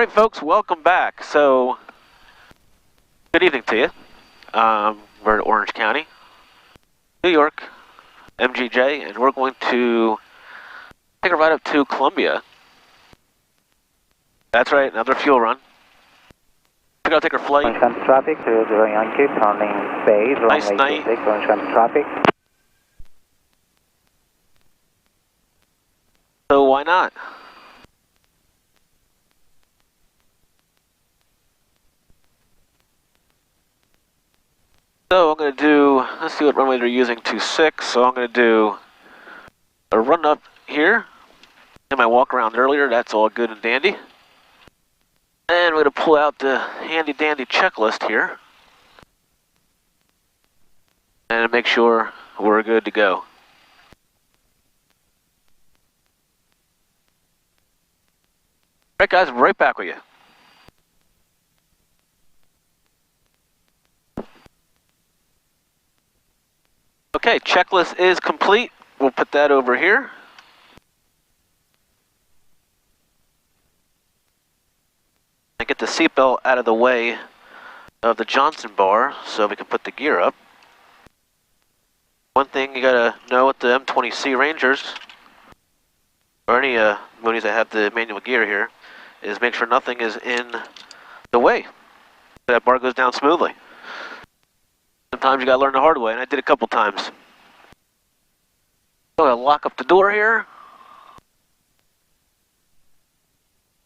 Alright folks, welcome back. So, good evening to you. We're in Orange County, New York, MGJ, and we're going to take a ride up to Columbia. That's right, another fuel run. We're going to take our flight. Orange County traffic, 00 Yankee, turning bay, Nice runway night. 26, Orange County traffic. So why not? So I'm going to do, let's see what runway they're using, 26. So I'm going to do a run up here. Did my walk around earlier, that's all good and dandy. And we're going to pull out the handy dandy checklist here. And make sure we're good to go. Alright guys, I'm right back with you. Okay, checklist is complete. We'll put that over here. And get the seatbelt out of the way of the Johnson bar so we can put the gear up. One thing you gotta know with the M20C Rangers, or any Moonies that have the manual gear here, is make sure nothing is in the way. That bar goes down smoothly. Sometimes you gotta learn the hard way, and I did a couple times. So I'll lock up the door here.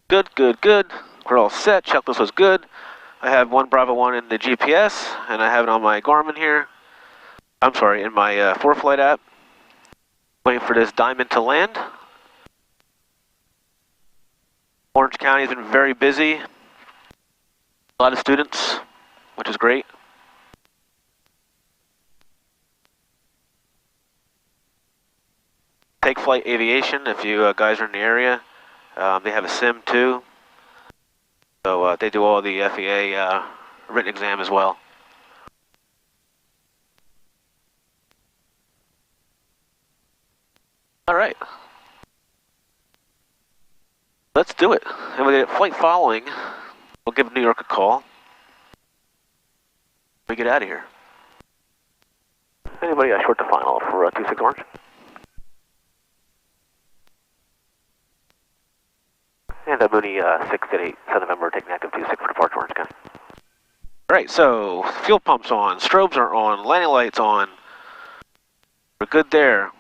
Good, good, good. We're all set. Checklist was good. I have one Bravo 1 in the GPS, and I have it on my Garmin here. I'm sorry, in my ForeFlight app. Waiting for this diamond to land. Orange County has been very busy. A lot of students, which is great. Take Flight Aviation, if you guys are in the area. They have a sim too. So they do all the FAA written exam as well. All right. Let's do it. And we get flight following. We'll give New York a call. We get out of here. Anybody short to final for 26 Orange? And Mooney 688 November taking active 26 for departure Orange County. Alright, so fuel pumps on, strobes are on, landing lights on. We're good there.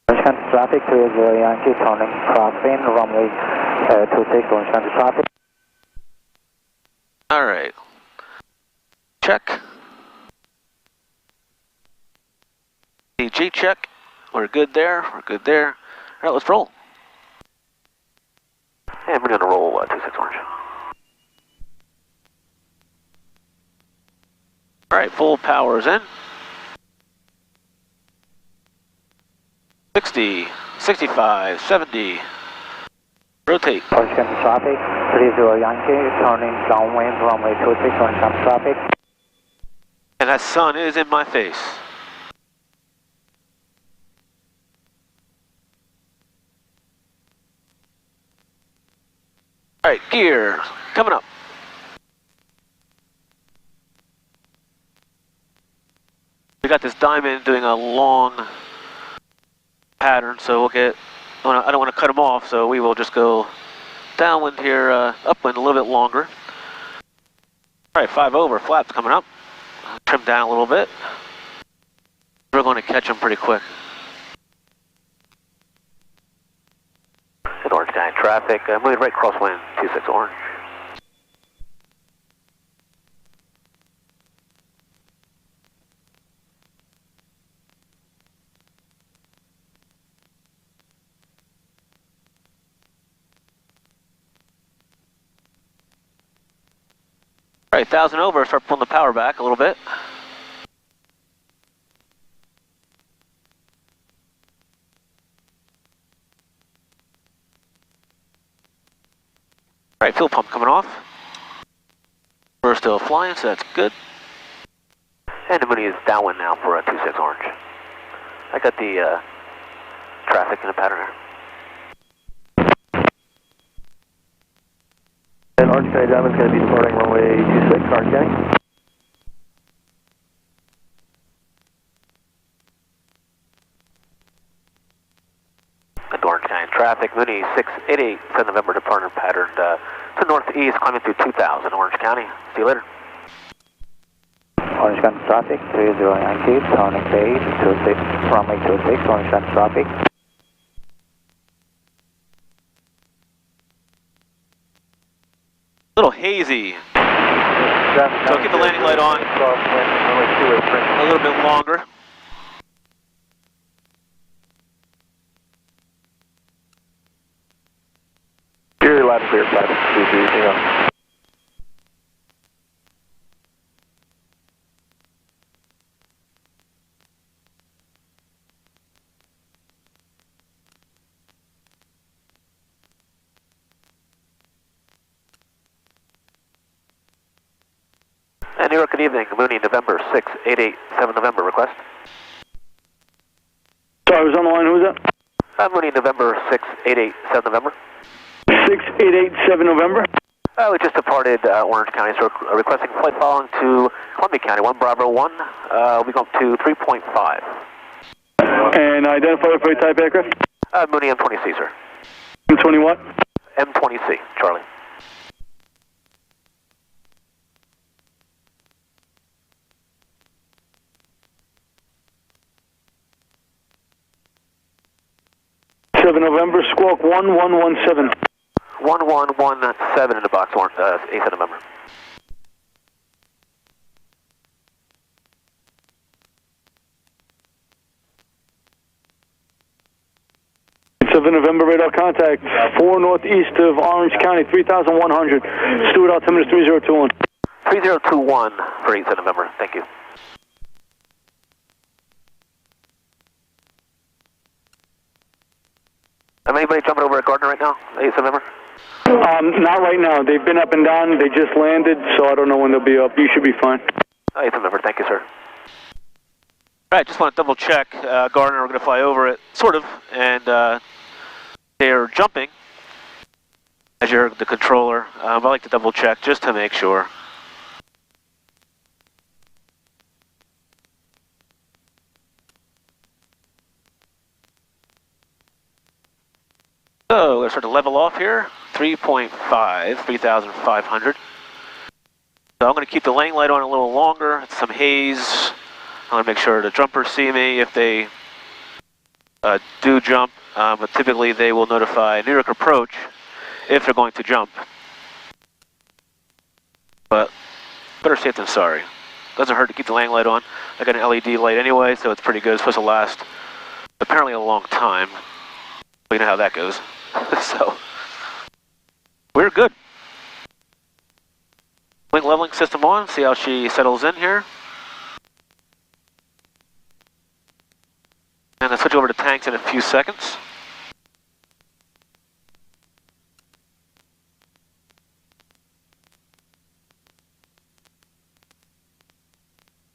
Orange County traffic, 30 Yankee, turning crossing, runway 26, Orange County traffic. Alright. Check. DG check. We're good there. We're good there. Alright, let's roll. And we're going to roll 26 Orange. Alright, full power is in. 60, 65, 70. Rotate. Orange County traffic, 30 Yankee, turning downwind, runway 26, Orange County traffic. And that sun is in my face. Alright, gear coming up. We got this diamond doing a long pattern, so we'll get, I don't want to cut them off, so we will just go downwind here, upwind a little bit longer. Alright, 5 over, flaps coming up. Trim down a little bit. We're going to catch them pretty quick. In Orange County traffic, moving right crosswind, 26 Orange. Alright, 1,000 over, start pulling the power back a little bit. Alright, fuel pump coming off. We're still flying, so that's good. And the Mooney is downwind now for 26 Orange. I got the traffic in the pattern here. And Orange County Diamond's going to be departing runway 26, Orange County. Good Orange County traffic, Mooney 6887 November departure pattern to northeast, climbing through 2000 Orange County. See you later. Orange County traffic, 30 Yankee, turning base, 26, runway 26, Orange County traffic. A little hazy, so keep the landing light on a little bit longer. You're loud and clear, flight 23, hang on. And New York, good evening. Mooney, November 6887 November, request. Sorry, I was on the line, who was that? Mooney, November 6887 November. 6887 November. We just departed Orange County, so we're requesting flight following to Columbia County, 1 Bravo 1. We'll be going to 3.5. And identify for type aircraft? Mooney M20C, sir. M20 what? M20C, Charlie. November, squawk 1117. 1117 in the box, 8th November. November radar contact, 4 northeast of Orange County, 3100. Stewart altimeter 3021. 3021 for 8th November, thank you. Anybody jumping over at Gardner right now, 8th November? Not right now. They've been up and down. They just landed, so I don't know when they'll be up. You should be fine. 8th November, thank you, sir. All right, just want to double check. Gardner, we're going to fly over it, sort of, and they're jumping as you're the controller. I like to double check just to make sure. So, we're going to start to level off here, 3.5, 3,500. So I'm going to keep the lane light on a little longer, it's some haze. I want to make sure the jumpers see me if they do jump, but typically they will notify New York approach if they're going to jump. But better safe than sorry. Doesn't hurt to keep the lane light on. I got an LED light anyway, so it's pretty good. It's supposed to last apparently a long time. But you know how that goes. So, we're good. Wing leveling system on, see how she settles in here. And I'll switch over to tanks in a few seconds.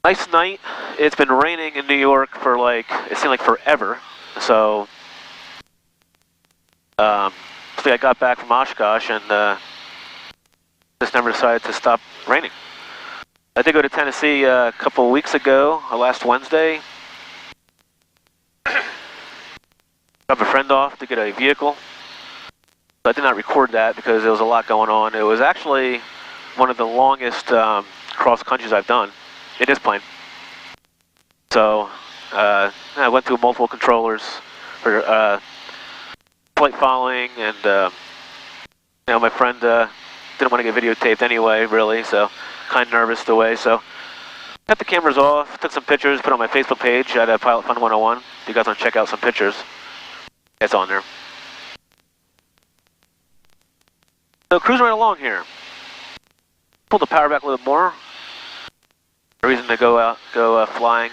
Nice night. It's been raining in New York for it seemed like forever. So, I got back from Oshkosh and just never decided to stop raining. I did go to Tennessee a couple weeks ago, last Wednesday. Dropped a friend off to get a vehicle. I did not record that because there was a lot going on. It was actually one of the longest cross countries I've done in this plane. So I went through multiple controllers for flight following, and my friend didn't want to get videotaped anyway, really, so kind of nervous the way. So cut the cameras off, took some pictures, put on my Facebook page at Pilot Fun 101. If you guys want to check out some pictures, it's on there. So cruising right along here. Pull the power back a little more. A reason to go flying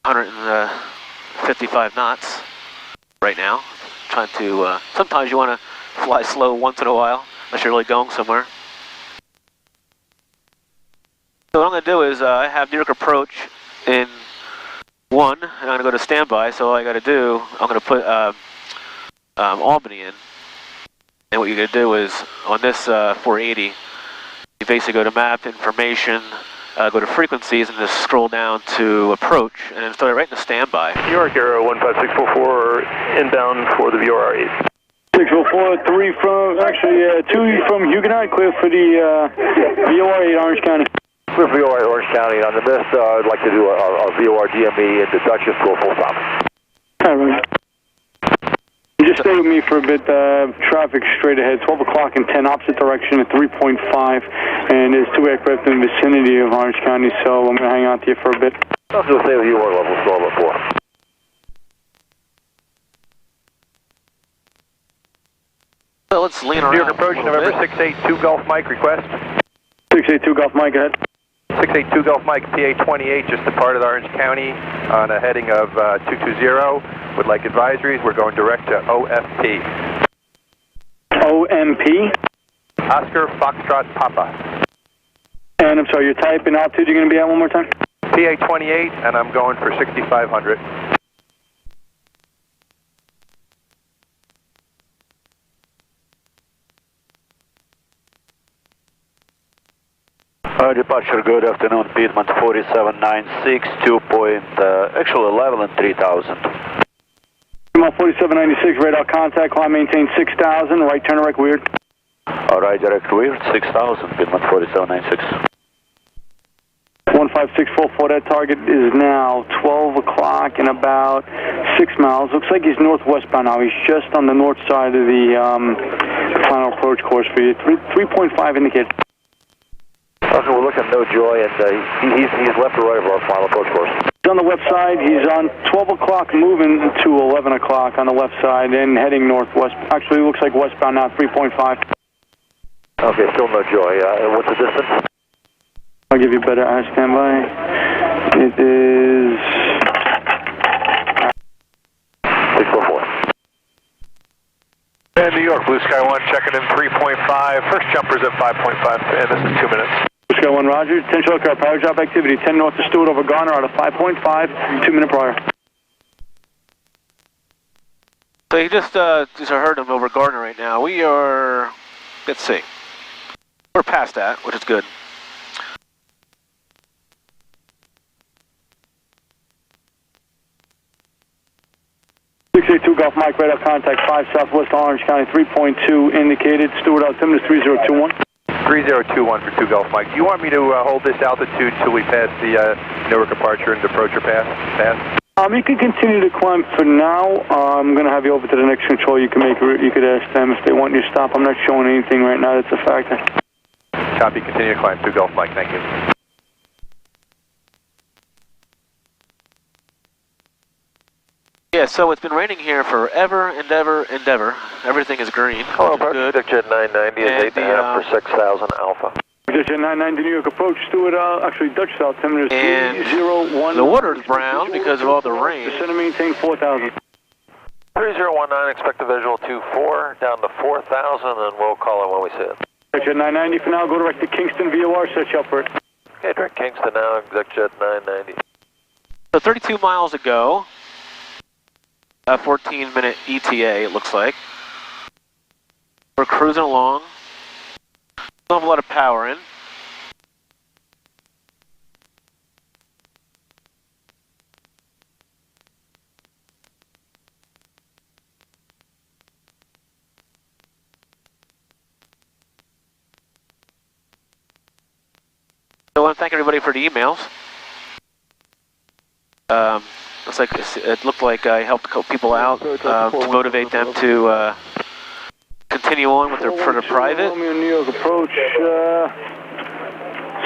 155 knots right now. Trying to, sometimes you want to fly slow once in a while, unless you're really going somewhere. So what I'm going to do is I have New York approach in 1, and I'm going to go to standby, so all I got to do, I'm going to put Albany in. And what you're going to do is, on this 480, you basically go to map, information, go to frequencies, and just scroll down to approach, and then start right in the standby. New York Aero 15644 inbound for the VOR 8. 604, 3 from, actually 2 from Huguenot, clear for the VOR 8 Orange County. Clear for VOR 8 Orange County. On the mist, I'd like to do a VOR DME into Dutchess, go full stop. All right. Just stay with me for a bit. Traffic straight ahead, 12 o'clock in 10, opposite direction at 3.5, and there's 2 aircraft in the vicinity of Orange County, so I'm going to hang out to you for a bit. I'll do the same VOR level, so level 4. So let's lean around. New York approach, November 682 Golf Mike, request. 682 Golf Mike, ahead. 682 Golf Mike, PA28, just departed Orange County on a heading of 220. Would like advisories. We're going direct to OFP. OMP? Oscar Foxtrot Papa. And I'm sorry, your type and altitude you're going to be at one more time? PA28, and I'm going for 6,500. Departure, good afternoon, Piedmont 4796, actually 11 and 3000. Piedmont 4796, radar contact, climb maintain 6000, right turn direct weird. Right direct weird, 6000, Piedmont 4796. 15644, that target is now 12 o'clock and about 6 miles. Looks like he's northwestbound now. He's just on the north side of the final approach course for you. 3.5 indicated. Okay, we're looking at No Joy, and he's left or right of our final approach course. He's on the left side. He's on 12 o'clock, moving to 11 o'clock on the left side and heading northwest. Actually, looks like westbound now, 3.5. Okay, still No Joy. What's the distance? I'll give you a better standby. It is 644. And New York, Blue Sky 1, checking in 3.5. First jumper's at 5.5, and this is 2 minutes. Blue Sky 1, Roger. 10 short car, power drop activity. 10 north to Stewart over Garner out of 5.5, 2 minute prior. So you just heard him over Gardner right now. We are, let's see, we're past that, which is good. Golf Mike, radar contact 5 southwest Orange County, 3.2 indicated. Stewart altimeter 3021. 3021 for 2 Golf Mike. Do you want me to hold this altitude till we pass the Newark departure and departure pass? You can continue to climb for now. I'm going to have you over to the next control. You can ask them if they want you to stop. I'm not showing anything right now. That's a factor. Copy. Continue to climb 2 Golf Mike. Thank you. Yeah, so it's been raining here forever and ever and ever. Everything is green. Hello, approach Jet 990 is 8.5 for 6,000 Alpha. Jet 990 New York approach, Stewart, actually Dutch altimeter 301. The water is brown because of all the rain. Center maintain 4,000. 3019, expect a visual 24, down to 4,000, and we'll call it when we see it. Jet 990 for now, go direct to Kingston, VOR, set you up for it. Okay, direct Kingston now, Jet 990. So 32 miles ago, a 14-minute ETA, it looks like. We're cruising along. Don't have a lot of power in. So I want to thank everybody for the emails. Looks like it looked like I helped people out to motivate them to continue on with their private. Romeo New York approach.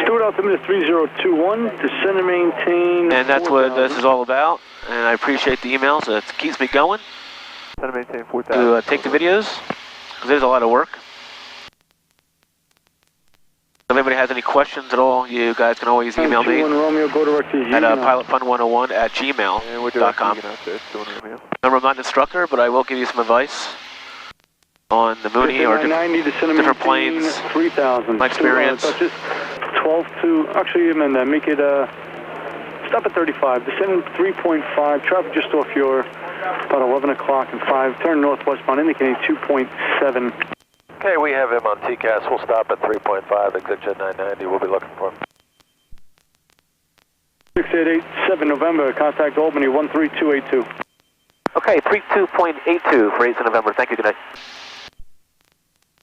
Stewart altimeter 3021 to center maintain. And that's what this is all about. And I appreciate the emails. It keeps me going. Center maintain 4,000. To take the videos, because there's a lot of work. If anybody has any questions at all, you guys can always email me Romeo, go direct to at pilotfun101@gmail.com. Remember, I'm not an instructor, but I will give you some advice on the Mooney or different planes, 3,000. my experience. 12 to, actually amend that, make it, stop at 35, descending 3.5, traffic just off your, about 11 o'clock and 5, turn northwestbound, indicating 2.7. Okay, we have him on TCAS. We'll stop at 3.5, exit jet 990. We'll be looking for him. 6887 November, contact Albany 13282. Okay, 32.82 for 8th of November. Thank you, good night.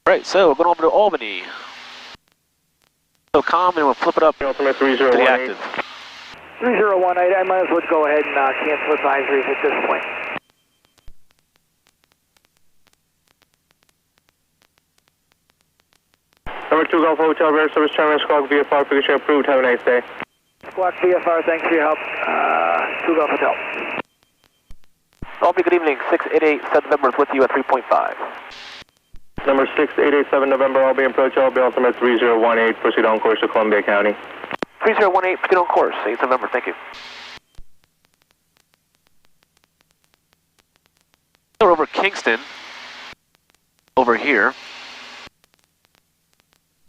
Right, so we're going over to Albany. So calm, and we'll flip it up to the active. 3018, I might as well go ahead and cancel advisories at this point. Number 2 Golf Hotel, Air Service Terminal, Squawk VFR, Figure approved. Have a nice day. Squawk VFR, thanks for your help. 2 Golf Hotel. Albany, good evening. 6887 November is with you at 3.5. Number 6887 November, Albany approach, Albany altimeter 3018, proceed on course to Columbia County. 3018, proceed on course. 8th of November, thank you. We're over Kingston, over here.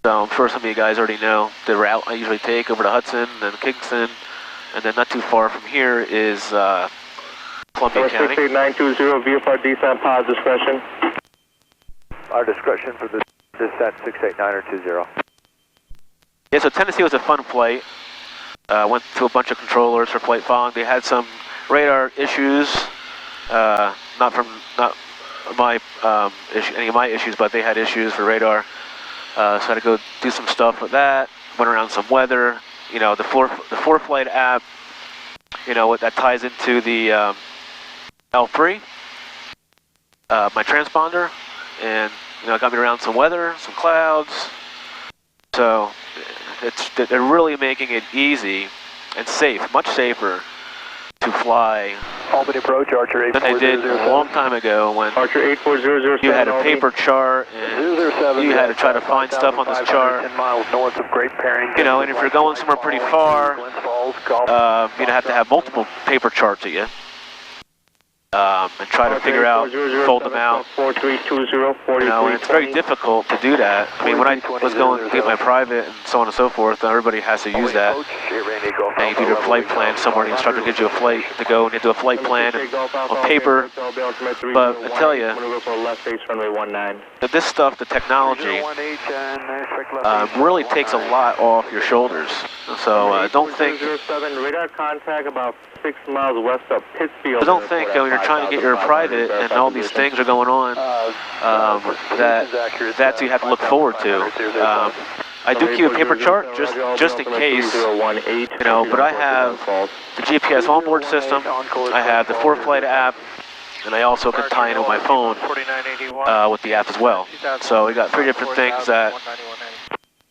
So I'm sure some of you guys already know the route I usually take over to Hudson, then Kingston, and then not too far from here is Columbia County. 68920, VFR descent, pause discretion. Our discretion for the descent 68920. Yeah, so Tennessee was a fun flight. Went to a bunch of controllers for flight following. They had some radar issues, not my any of my issues, but they had issues for radar. So I had to go do some stuff with that. Went around some weather. You know, the ForeFlight app. You know what that ties into the L3, my transponder, and you know, it got me around some weather, some clouds. So they're really making it easy and safe, much safer to fly Albany approach, Archer 84007. than they did a long time ago when Archer 84007. you had a paper chart and you had to try to find stuff on this chart. 10 miles north of Great Pairing. You know, and if you're going somewhere pretty far, you'd have to have multiple paper charts at you. And try to figure out, fold them out. You know, and it's very difficult to do that. I mean, when I was going to get my private and so on and so forth, everybody has to use that. And you do your flight plan somewhere, the instructor gives you a flight to go, and you do a flight plan on paper. But I tell you, that this stuff, the technology, really takes a lot off your shoulders. So don't think. Radar contact about 6 miles west of Pittsfield. So don't think when you're trying to get your private and all these things are going on that's you have to look forward to. I do keep a paper chart just in case, you know, but I have the GPS onboard system, I have the ForeFlight app, and I also can tie in with my phone with the app as well. So we got 3 different things that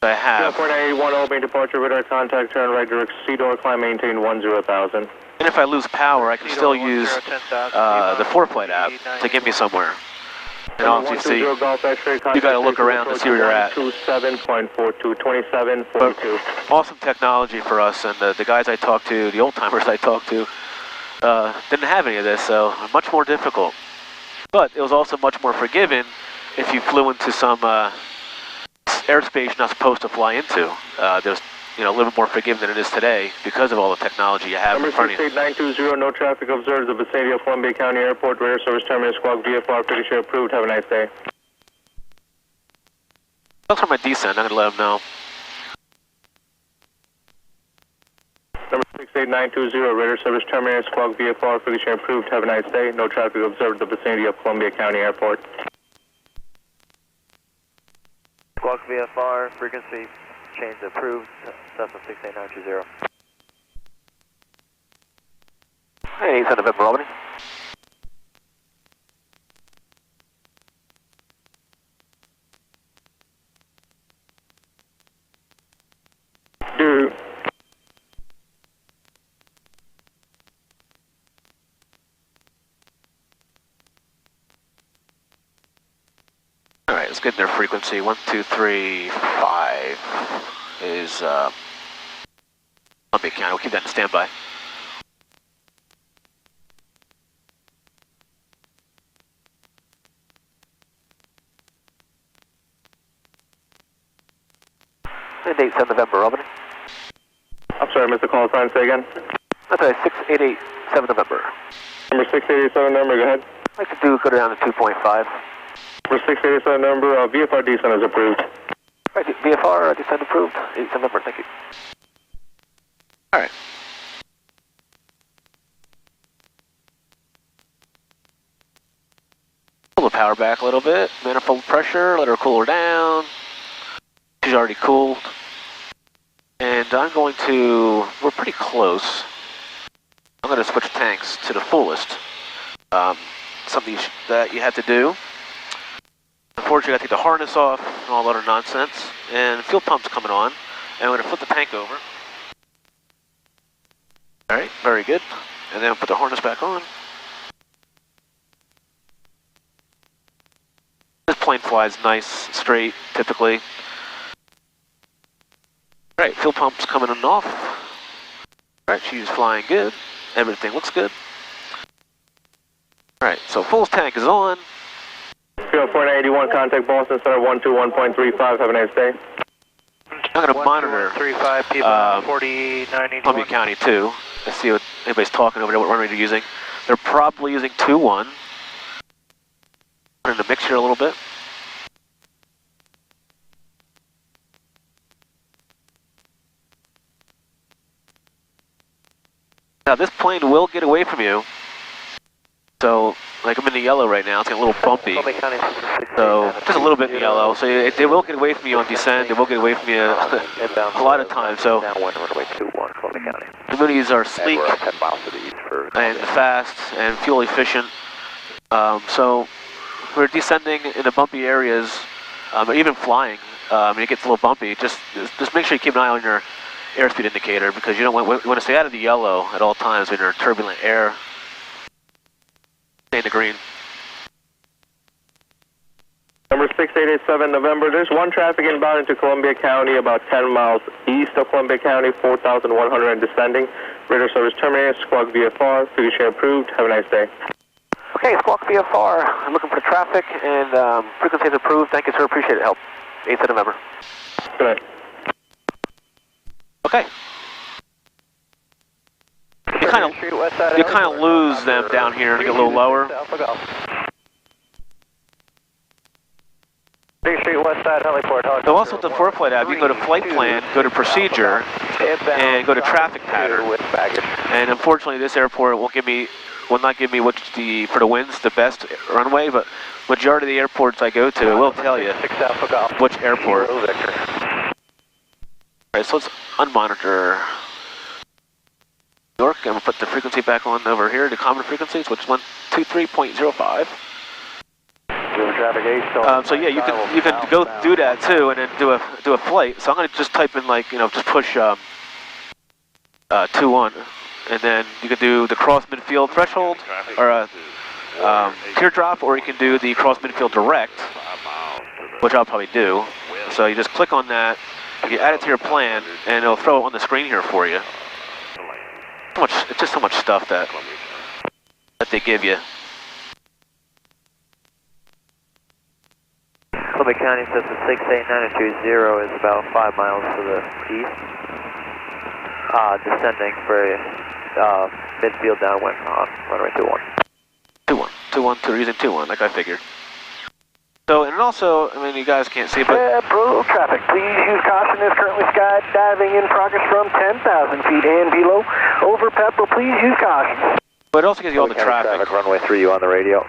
I have. 4981 Albany departure, radar contact, turn right direct, Sea-Door, climb, maintain 10,000. And if I lose power, I can still use the ForeFlight app to get me somewhere. And obviously, you got to look around to see where you're at. 27.42, 27.42. But awesome technology for us, and the guys I talked to, the old timers I talked to, didn't have any of this, so much more difficult. But it was also much more forgiving if you flew into some airspace you're not supposed to fly into. There's a little bit more forgiving than it is today because of all the technology you have in front of you. 68920, no traffic observed, the vicinity of Columbia County Airport, radar service terminal, Squawk VFR, pretty sure approved. Have a nice day. That's for my descent, I'm going to let them know. Number 68920, radar service terminal, Squawk VFR, pretty sure approved. Have a nice day. No traffic observed, the vicinity of Columbia County Airport. Squawk VFR, frequency change approved, Cessna 68920. Hey, 8th of November, Albany. Alright, let's get their frequency. 1235 is Columbia County. We'll keep that in standby. Date 7 November, Albany. I'm sorry, Mr. Call sign, say again. That's right, 6887 November. Number 6887 number, go ahead. I'd like to go down to 2.5. Number 6887 number, VFR descent is approved. All right, VFR descent approved. 87 number, thank you. All right. Pull the power back a little bit. Manifold pressure, let her cool her down. She's already cooled. And I'm going to, we're pretty close. I'm going to switch tanks to the fullest. Something that you have to do. Unfortunately, I got to take the harness off and all that other nonsense. And the fuel pump's coming on. And I'm going to flip the tank over. All right, very good. And then put the harness back on. This plane flies nice, straight, typically. All right, fuel pump's coming on and off. All right, she's flying good. Everything looks good. All right, so full tank is on. Field 481, contact Boston Center 121.35. Have a nice day. I'm going to monitor 35 people 4981. Columbia County too. Let's see what anybody's talking over there, what runway they're using. They're probably using 2-1. In the mixture a little bit. Now this plane will get away from you. So, like I'm in the yellow right now, it's getting a little bumpy. So, just a little bit in the yellow. So they will get away from you on descent, they will get away from you a lot of times. So, the Moonies are sleek and fast and fuel efficient. So, we're descending in the bumpy areas, or even flying, and it gets a little bumpy. Just make sure you keep an eye on your airspeed indicator because you don't want to stay out of the yellow at all times when you're in turbulent air. Stay in the green. Number 6887 November, there's one traffic inbound into Columbia County about 10 miles east of Columbia County, 4,100 and descending. Radar service terminated, squawk VFR, frequency approved. Have a nice day. Okay, squawk VFR. I'm looking for traffic and frequency is approved. Thank you, sir. Appreciate it. Help. 8th of November. Good night. Okay. You kind of lose them down here and get a little lower. So also with the four-flight app, you can go to flight plan, go to procedure, and go to traffic pattern. And unfortunately, this airport will not give me for the winds the best runway, but majority of the airports I go to will tell you which airport. Alright, so let's unmonitor New York, and we'll put the frequency back on over here, the common frequencies, which is 123.05. So yeah, you can go do that too, and then do a flight. So I'm going to just type in just push 2-1, and then you can do the cross midfield threshold or teardrop, or you can do the cross midfield direct, which I'll probably do. So you just click on that, you add it to your plan, and it'll throw it on the screen here for you. It's just so much stuff that they give you. Columbia County says the 689220 is about 5 miles to the east. Descending for midfield downwind on runway 21. 2-1, using 2-1, like I figured. So, and also, I mean, you guys can't see, but... Approval traffic, please use caution. Is currently skydiving in progress from 10,000 feet and below. Over Pepper, please use caution. But it also gives you all the traffic. Runway 3, you on the radio.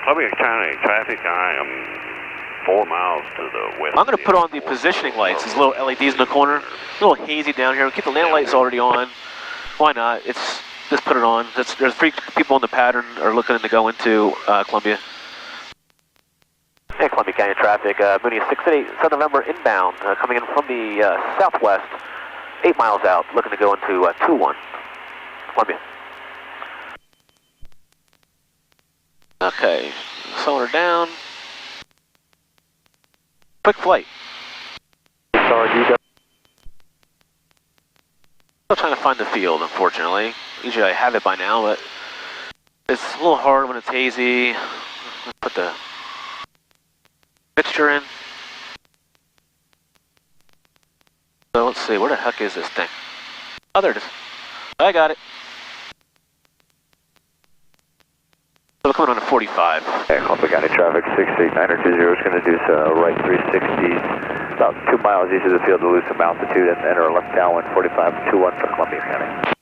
Columbia County traffic, I am 4 miles to the west. I'm going to put on the positioning lights, these little LEDs in the corner. A little hazy down here. We'll keep the landing lights already on. Why not? Just put it on. There's 3 people in the pattern are looking to go into Columbia. Hey, Columbia County traffic. Mooney 687 November inbound, coming in from the southwest, 8 miles out, looking to go into 2-1, Columbia. Okay, slowing her down. Quick flight. Still trying to find the field, unfortunately. Usually I have it by now, but it's a little hard when it's hazy. Put the pitch mixture in. So let's see, where the heck is this thing? Oh, there it is. I got it. So we're coming on a 45. Okay, Columbia County traffic 68920 is going to do right 360, about 2 miles east of the field to lose some altitude and enter left downwind 4521 for Columbia County.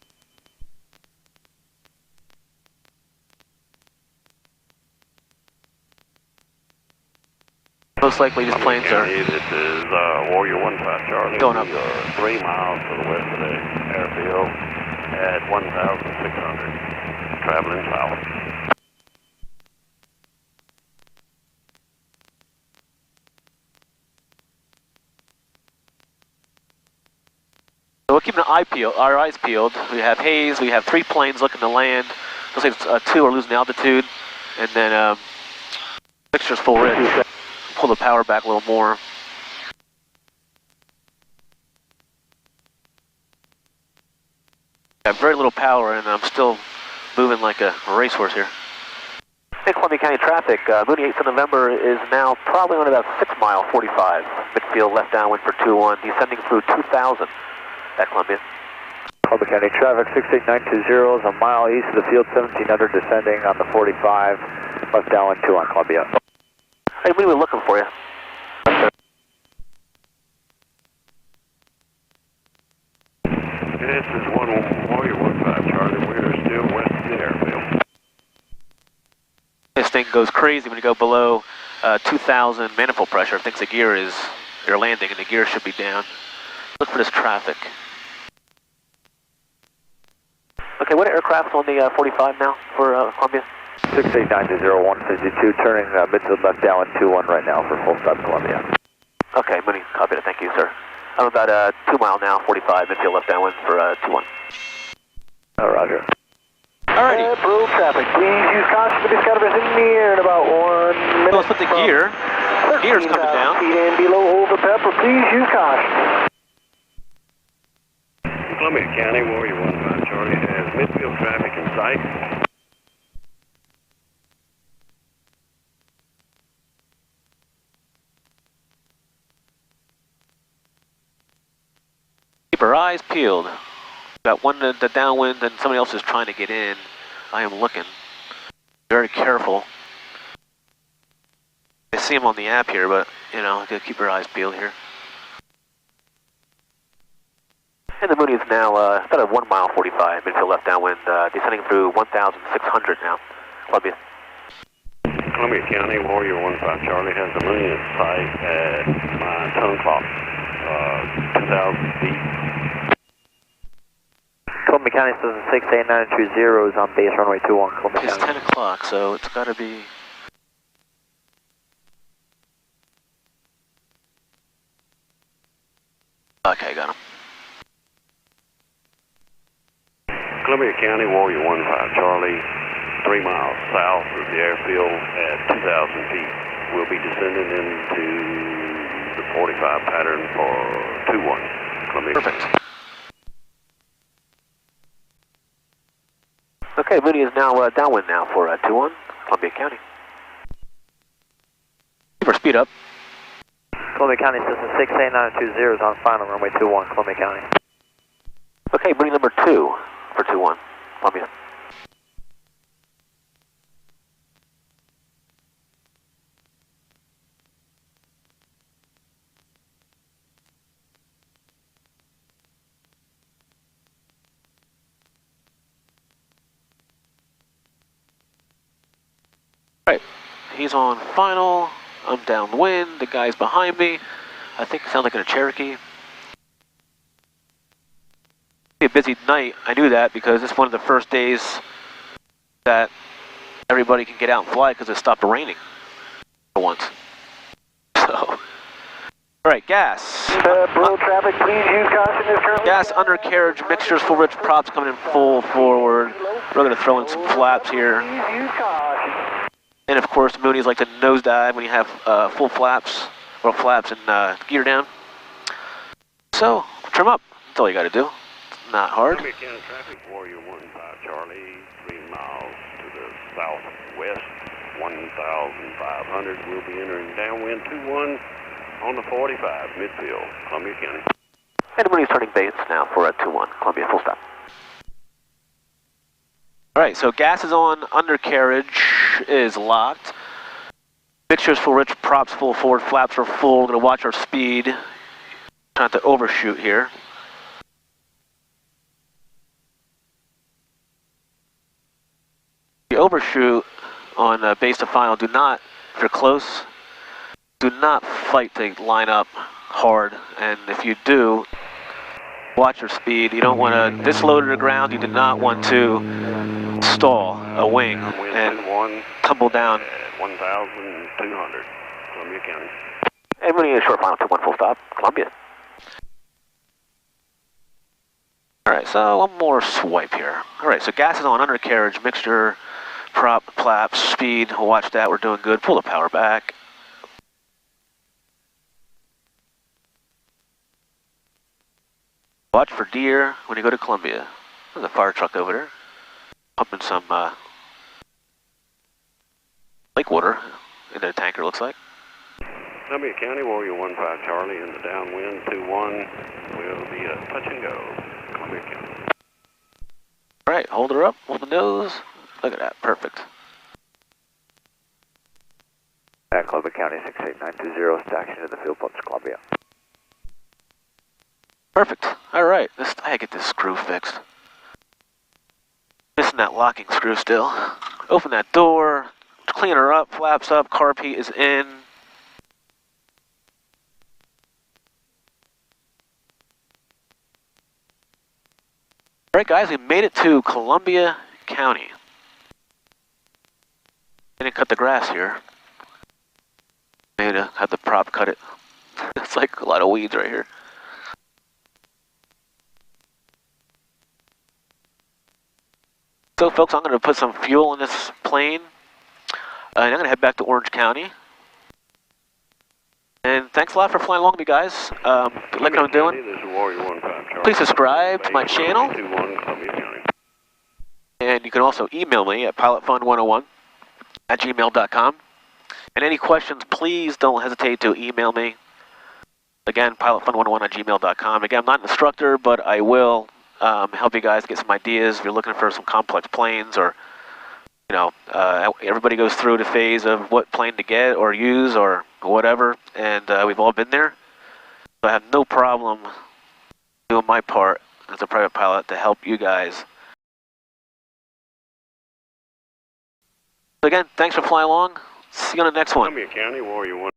Most likely these planes are This is Warrior 15 Charlie. Going up. We are 3 miles to the west of the airfield at 1,600, traveling south. So we're keeping our eyes peeled. We have haze, we have 3 planes looking to land. Looks like 2 are losing altitude, and then mixture's full rich. Pull the power back a little more. I have very little power and I'm still moving like a racehorse here. Hey, Columbia County traffic, Mooney 8th of November is now probably on about 6 mile 45. Midfield left downwind for 21, descending through 2,000 at Columbia. Columbia County traffic 68920 is a mile east of the field, 1700 descending on the 45, left downwind 2 on Columbia. Hey, we were looking for you. This is Warrior 15 Charlie. We are still west of the airfield. This thing goes crazy when you go below 2,000 manifold pressure. It thinks the gear is, you're landing and the gear should be down. Look for this traffic. Okay, what aircraft's on the 45 now for Columbia? 68920 turning midfield left downwind 21 right now for full stop Columbia. Okay, Mooney, copy that. Thank you, sir. I'm about 2 mile now, 45, midfield left downwind for 21. Oh, roger. Alrighty. Road traffic, please use caution to be scattered in the air in about 1 minute. So let's put the gear. Gear's coming down. Feet and below over pepper, please use caution. Columbia County, Warrior 15 Charlie has midfield traffic in sight. Keep our eyes peeled. Got one to the downwind and somebody else is trying to get in. I am looking. Very careful. I see him on the app here, but, you know, gotta keep your eyes peeled here. And the Mooney is now about a 1 mile 45, midfield left downwind, descending through 1,600 now. Columbia. Columbia County, Warrior 15 Charlie has the Mooney in sight at my tone clock, 2,000 feet. Columbia County says 68920 is on base runway 21 Columbia It's County. 10 o'clock, so it's gotta be... Okay, got him. Columbia County, Warrior 15 Charlie, 3 miles south of the airfield at 2,000 feet. We'll be descending into the 45 pattern for 2-1, Columbia Perfect. County. Okay, Mooney is now downwind now for 2-1, Columbia County. Keep our speed up. Columbia County system 68920 is on final runway 21 Columbia County. Okay, Mooney number 2 for 2-1, Columbia. Right, he's on final. I'm downwind. The guy's behind me. I think it sounds like in a Cherokee. A busy night. I knew that because it's one of the first days that everybody can get out and fly because it stopped raining for once. So, all right, gas. Road traffic, please use caution is currently... Gas, undercarriage, mixtures, full rich, props coming in full forward. We're going to throw in some flaps here. Please use caution. And of course, Mooney's like to nosedive when you have full flaps, or flaps and gear down. So, trim up. That's all you got to do. It's not hard. Columbia County traffic, Warrior 15 Charlie, 3 miles to the southwest, 1 1,500. We'll be entering downwind 21 on the 45, midfield, Columbia County. And Mooney's turning base now for a 2-1, Columbia, full stop. All right, so gas is on, undercarriage is locked. Mixture's full, rich, props full, forward flaps are full. We're gonna watch our speed. Trying to overshoot here. If you overshoot on base to final, do not, if you're close, do not fight to line up hard. And if you do, watch your speed. You don't want to disload to the ground. You do not want to stall a wing and tumble down. 1,200, Columbia County. And Mooney is short final 2-1 full stop, Columbia. Alright, so one more swipe here. Alright, so gas is on, undercarriage, mixture, prop, flaps, speed. We'll watch that, we're doing good. Pull the power back. Watch for deer when you go to Columbia. There's a fire truck over there. Pumping some lake water into the tanker, looks like. Columbia County, Warrior 15 Charlie in the downwind 21 will be a touch and go. Columbia County. Alright, hold her up, hold the nose. Look at that, perfect. Columbia County 68920, station in the field pumps, Columbia. Perfect. Alright, I gotta get this screw fixed. Missing that locking screw still. Open that door, clean her up, flaps up, carb heat is in. Alright guys, we made it to Columbia County. Didn't cut the grass here. Maybe had the prop cut it. It's like a lot of weeds right here. So folks, I'm going to put some fuel in this plane, and I'm going to head back to Orange County. And thanks a lot for flying along with me, guys. Like what I'm doing. Please subscribe to my channel. And you can also email me at pilotfun101@gmail.com. And any questions, please don't hesitate to email me. Again, pilotfun101@gmail.com. Again, I'm not an instructor, but I will help you guys get some ideas if you're looking for some complex planes, or you know, everybody goes through the phase of what plane to get or use or whatever, and we've all been there. So I have no problem doing my part as a private pilot to help you guys. So again, thanks for flying along. See you on the next one. Columbia County, Warrior 1.